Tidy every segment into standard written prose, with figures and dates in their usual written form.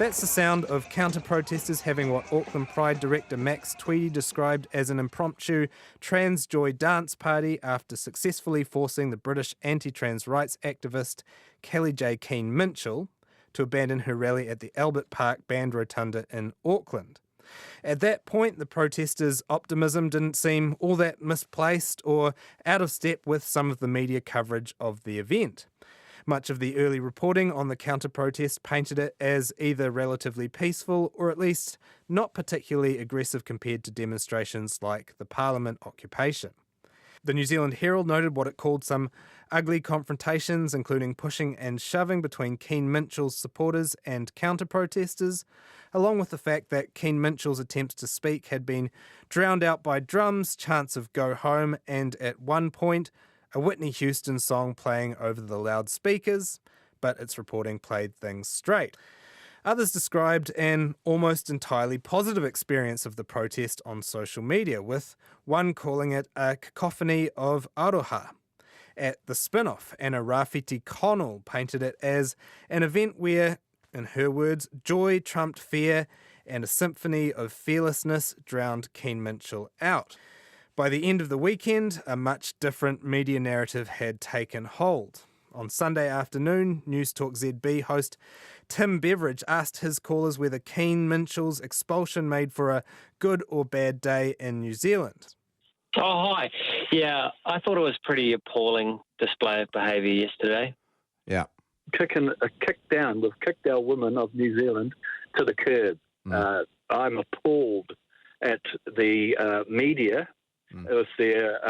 That's the sound of counter-protesters having what Auckland Pride director Max Tweedy described as an impromptu trans joy dance party after successfully forcing the British anti-trans rights activist Kellie-Jay Keen-Minshull to abandon her rally at the Albert Park Band Rotunda in Auckland. At that point, the protesters' optimism didn't seem all that misplaced or out of step with some of the media coverage of the event. Much of the early reporting on the counter-protest painted it as either relatively peaceful or at least not particularly aggressive compared to demonstrations like the Parliament occupation. The New Zealand Herald noted what it called some ugly confrontations, including pushing and shoving between Keen-Minshull's supporters and counter-protesters, along with the fact that Keen-Minshull's attempts to speak had been drowned out by drums, chants of "Go Home," and at one point, a Whitney Houston song playing over the loudspeakers, but its reporting played things straight. Others described an almost entirely positive experience of the protest on social media, with one calling it a cacophony of aroha. At the spin-off, Anna Rafiti Connell painted it as an event where, in her words, joy trumped fear and a symphony of fearlessness drowned Keen-Minshull out. By the end of the weekend, a much different media narrative had taken hold. On Sunday afternoon, News Talk ZB host Tim Beveridge asked his callers whether Keen-Minshull's expulsion made for a good or bad day in New Zealand. Oh, hi. Yeah, I thought it was a pretty appalling display of behaviour yesterday. Yeah. Kick down with kicked our women of New Zealand to the curb. I'm appalled at the media with their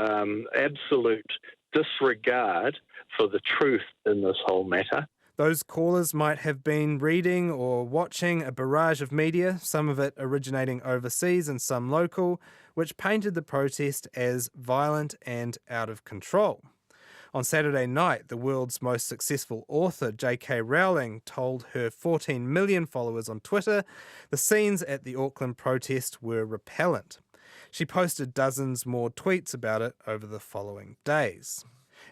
absolute disregard for the truth in this whole matter. Those callers might have been reading or watching a barrage of media, some of it originating overseas and some local, which painted the protest as violent and out of control. On Saturday night, the world's most successful author, J.K. Rowling, told her 14 million followers on Twitter the scenes at the Auckland protest were repellent. She posted dozens more tweets about it over the following days.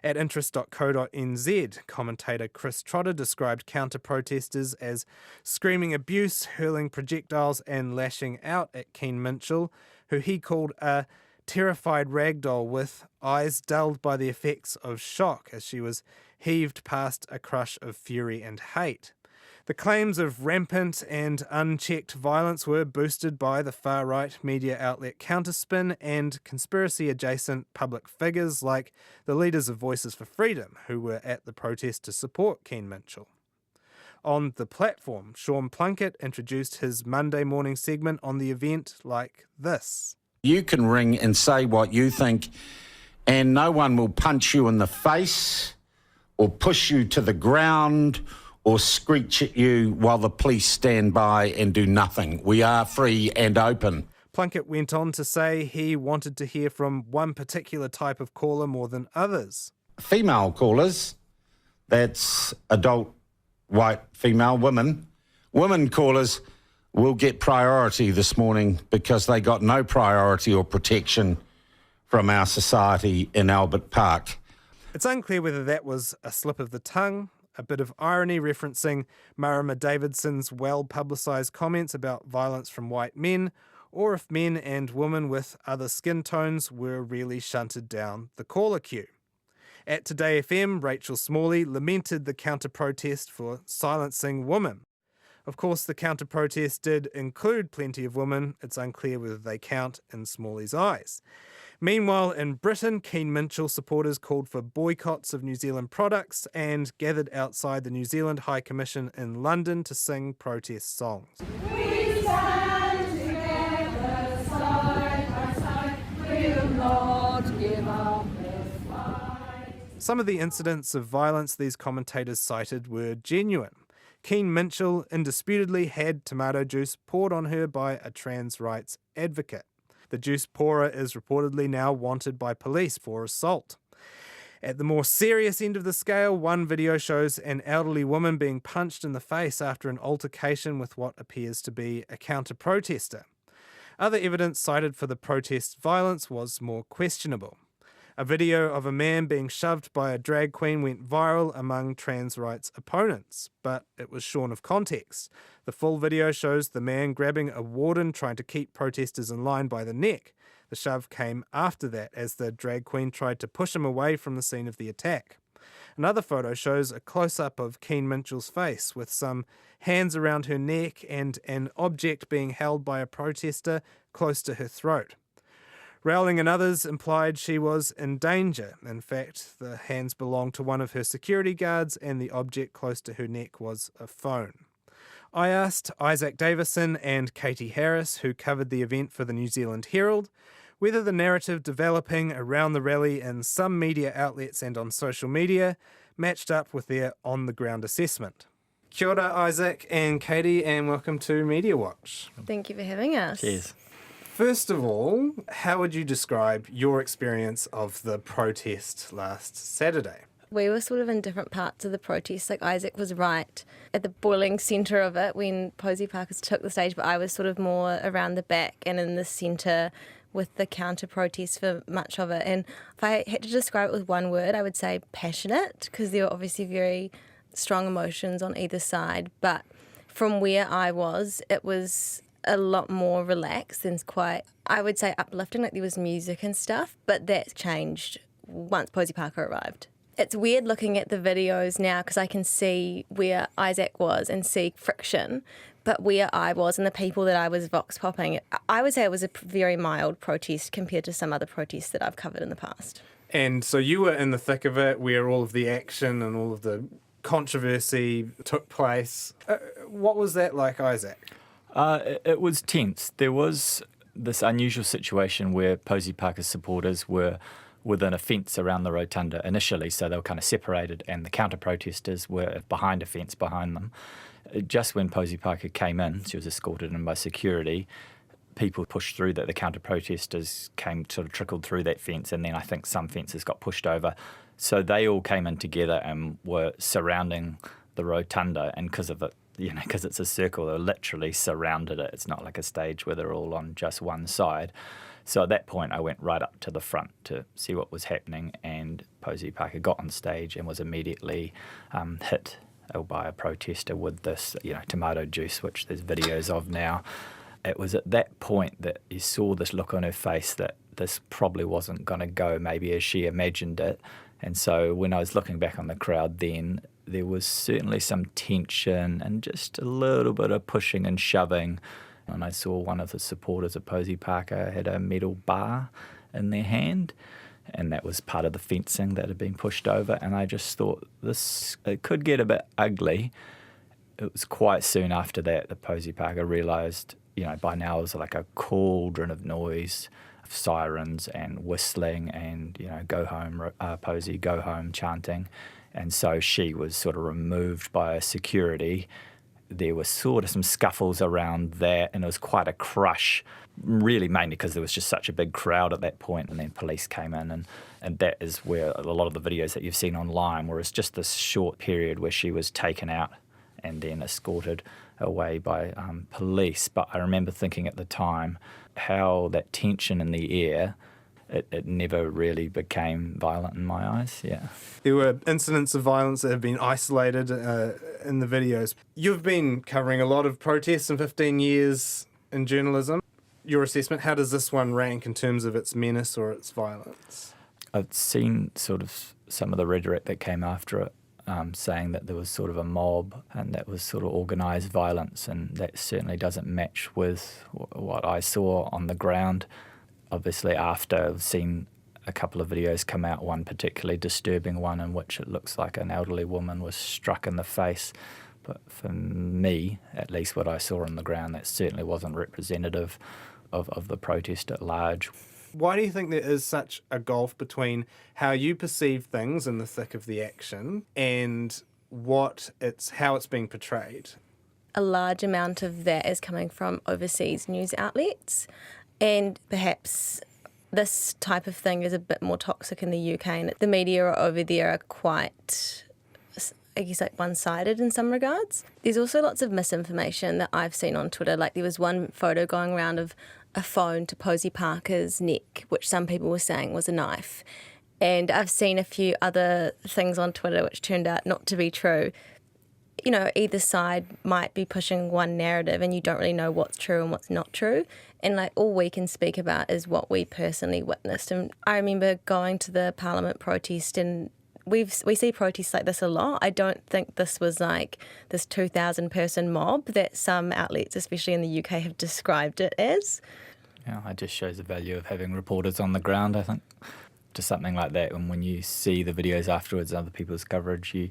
At interest.co.nz, commentator Chris Trotter described counter-protesters as screaming abuse, hurling projectiles and lashing out at Keen-Minshull, who he called a terrified ragdoll with eyes dulled by the effects of shock as she was heaved past a crush of fury and hate. The claims of rampant and unchecked violence were boosted by the far-right media outlet Counterspin and conspiracy-adjacent public figures like the leaders of Voices for Freedom, who were at the protest to support Keen-Minshull. On The Platform, Sean Plunkett introduced his Monday morning segment on the event like this. You can ring and say what you think, and no one will punch you in the face or push you to the ground or screech at you while the police stand by and do nothing. We are free and open. Plunkett went on to say he wanted to hear from one particular type of caller more than others. Female callers, that's adult, white, female, women. Women callers will get priority this morning because they got no priority or protection from our society in Albert Park. It's unclear whether that was a slip of the tongue, a bit of irony referencing Marama Davidson's well-publicised comments about violence from white men, or if men and women with other skin tones were really shunted down the caller queue. At Today FM, Rachel Smalley lamented the counter-protest for silencing women. Of course, the counter-protest did include plenty of women. It's unclear whether they count in Smalley's eyes. Meanwhile, in Britain, Keen-Minshull supporters called for boycotts of New Zealand products and gathered outside the New Zealand High Commission in London to sing protest songs. We stand together, side by side, we'll not give up this fight. Some of the incidents of violence these commentators cited were genuine. Keen-Minshull indisputably had tomato juice poured on her by a trans rights advocate. The juice pourer is reportedly now wanted by police for assault. At the more serious end of the scale, one video shows an elderly woman being punched in the face after an altercation with what appears to be a counter-protester. Other evidence cited for the protest violence was more questionable. A video of a man being shoved by a drag queen went viral among trans rights opponents, but it was shorn of context. The full video shows the man grabbing a warden trying to keep protesters in line by the neck. The shove came after that as the drag queen tried to push him away from the scene of the attack. Another photo shows a close-up of Keen-Minshull's face with some hands around her neck and an object being held by a protester close to her throat. Rowling and others implied she was in danger. In fact, the hands belonged to one of her security guards and the object close to her neck was a phone. I asked Isaac Davison and Katie Harris, who covered the event for the New Zealand Herald, whether the narrative developing around the rally in some media outlets and on social media matched up with their on-the-ground assessment. Kia ora, Isaac and Katie, and welcome to Mediawatch. Thank you for having us. Cheers. First of all, how would you describe your experience of the protest last Saturday? We were sort of in different parts of the protest. Like Isaac was right at the boiling centre of it when Posy Parkers took the stage, but I was sort of more around the back and in the centre with the counter-protest for much of it. And if I had to describe it with one word, I would say passionate, because there were obviously very strong emotions on either side. But from where I was, it was a lot more relaxed and quite, I would say, uplifting. Like there was music and stuff, but that changed once Posy Parker arrived. It's weird looking at the videos now because I can see where Isaac was and see friction, but where I was and the people that I was vox popping, I would say it was a very mild protest compared to some other protests that I've covered in the past. And so you were in the thick of it, where all of the action and all of the controversy took place. What was that like, Isaac? It was tense. There was this unusual situation where Posy Parker's supporters were within a fence around the rotunda initially, so they were kind of separated, and the counter-protesters were behind a fence behind them. Just when Posy Parker came in, she was escorted in by security, people pushed through that. The counter-protesters trickled through that fence, and then I think some fences got pushed over. So they all came in together and were surrounding the rotunda, and because of it, because it's a circle, they literally surrounded it. It's not like a stage where they're all on just one side. So at that point, I went right up to the front to see what was happening, and Posy Parker got on stage and was immediately hit by a protester with this, tomato juice, which there's videos of now. It was at that point that you saw this look on her face that this probably wasn't going to go maybe as she imagined it. And so when I was looking back on the crowd then, there was certainly some tension and just a little bit of pushing and shoving. And I saw one of the supporters of Posy Parker had a metal bar in their hand, and that was part of the fencing that had been pushed over. And I just thought it could get a bit ugly. It was quite soon after that Posy Parker realised, by now it was like a cauldron of noise, of sirens and whistling and, go home, Posy, go home, chanting. And so she was sort of removed by security. There was sort of some scuffles around that, and it was quite a crush, really mainly because there was just such a big crowd at that point, and then police came in, and that is where a lot of the videos that you've seen online, where it's just this short period where she was taken out and then escorted away by police. But I remember thinking at the time how that tension in the air, it never really became violent in my eyes, yeah. There were incidents of violence that have been isolated in the videos. You've been covering a lot of protests in 15 years in journalism. Your assessment, how does this one rank in terms of its menace or its violence? I've seen sort of some of the rhetoric that came after it, saying that there was sort of a mob and that was sort of organised violence, and that certainly doesn't match with what I saw on the ground. Obviously, after I've seen a couple of videos come out, one particularly disturbing one in which it looks like an elderly woman was struck in the face. But for me, at least what I saw on the ground, that certainly wasn't representative of the protest at large. Why do you think there is such a gulf between how you perceive things in the thick of the action and how it's being portrayed? A large amount of that is coming from overseas news outlets, and perhaps this type of thing is a bit more toxic in the UK, and the media over there are quite, I guess, like one-sided in some regards. There's also lots of misinformation that I've seen on Twitter. Like there was one photo going around of a phone to Posy Parker's neck, which some people were saying was a knife. And I've seen a few other things on Twitter which turned out not to be true. You know, either side might be pushing one narrative and you don't really know what's true and what's not true. And like all we can speak about is what we personally witnessed. And I remember going to the Parliament protest, and we see protests like this a lot. I don't think this was like this 2,000 person mob that some outlets, especially in the UK, have described it as. Yeah, it just shows the value of having reporters on the ground, I think. To something like that, and when you see the videos afterwards, other people's coverage, you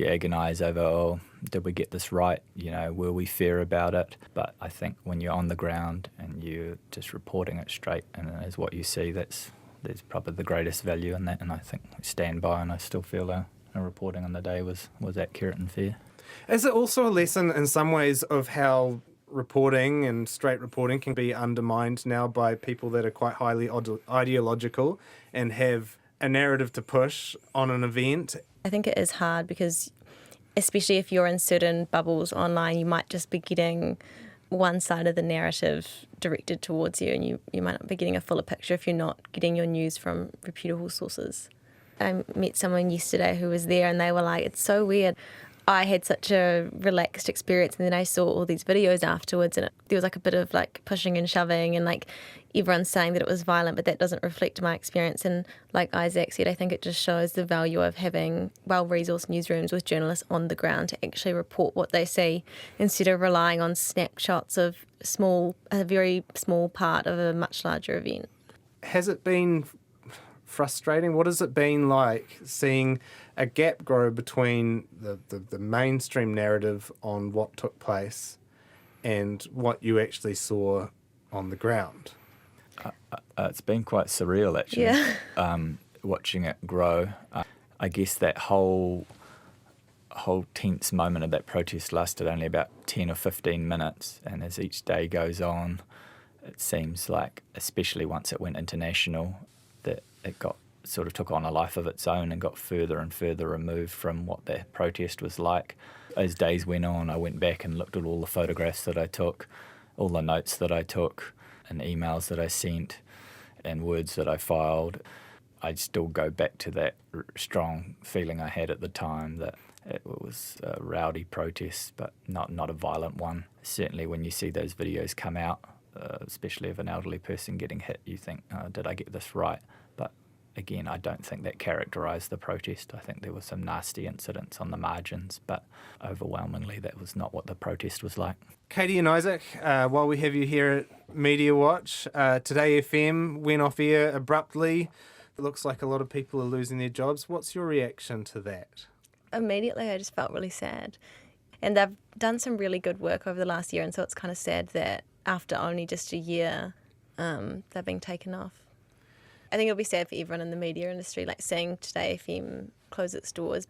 agonise over, oh, did we get this right? You know, were we fair about it? But I think when you're on the ground and you're just reporting it straight and as what you see, there's probably the greatest value in that, and I think I stand by, and I still feel our reporting on the day was accurate and fair. Is it also a lesson in some ways of how reporting and straight reporting can be undermined now by people that are quite highly ideological and have a narrative to push on an event? I think it is hard because, especially if you're in certain bubbles online, you might just be getting one side of the narrative directed towards you, and you might not be getting a fuller picture if you're not getting your news from reputable sources. I met someone yesterday who was there, and they were like, it's so weird. I had such a relaxed experience, and then I saw all these videos afterwards, and there was like a bit of like pushing and shoving, and like everyone's saying that it was violent, but that doesn't reflect my experience. And like Isaac said, I think it just shows the value of having well-resourced newsrooms with journalists on the ground to actually report what they see, instead of relying on snapshots of a very small part of a much larger event. Has it been frustrating? What has it been like seeing a gap grow between the mainstream narrative on what took place and what you actually saw on the ground? It's been quite surreal, actually. Yeah. Watching it grow. I guess that whole tense moment of that protest lasted only about 10 or 15 minutes, and as each day goes on, it seems like, especially once it went international, that it sort of took on a life of its own and got further and further removed from what the protest was like. As days went on, I went back and looked at all the photographs that I took, all the notes that I took, and emails that I sent, and words that I filed. I'd still go back to that strong feeling I had at the time that it was a rowdy protest, but not a violent one. Certainly when you see those videos come out, especially of an elderly person getting hit, you think, did I get this right? But again, I don't think that characterised the protest. I think there were some nasty incidents on the margins, but overwhelmingly that was not what the protest was like. Katie and Isaac, while we have you here at Mediawatch, Today FM went off air abruptly. It looks like a lot of people are losing their jobs. What's your reaction to that? Immediately, I just felt really sad. And they've done some really good work over the last year, and so it's kind of sad that after only just a year, they're being taken off. I think it'll be sad for everyone in the media industry, like seeing Today FM close its doors.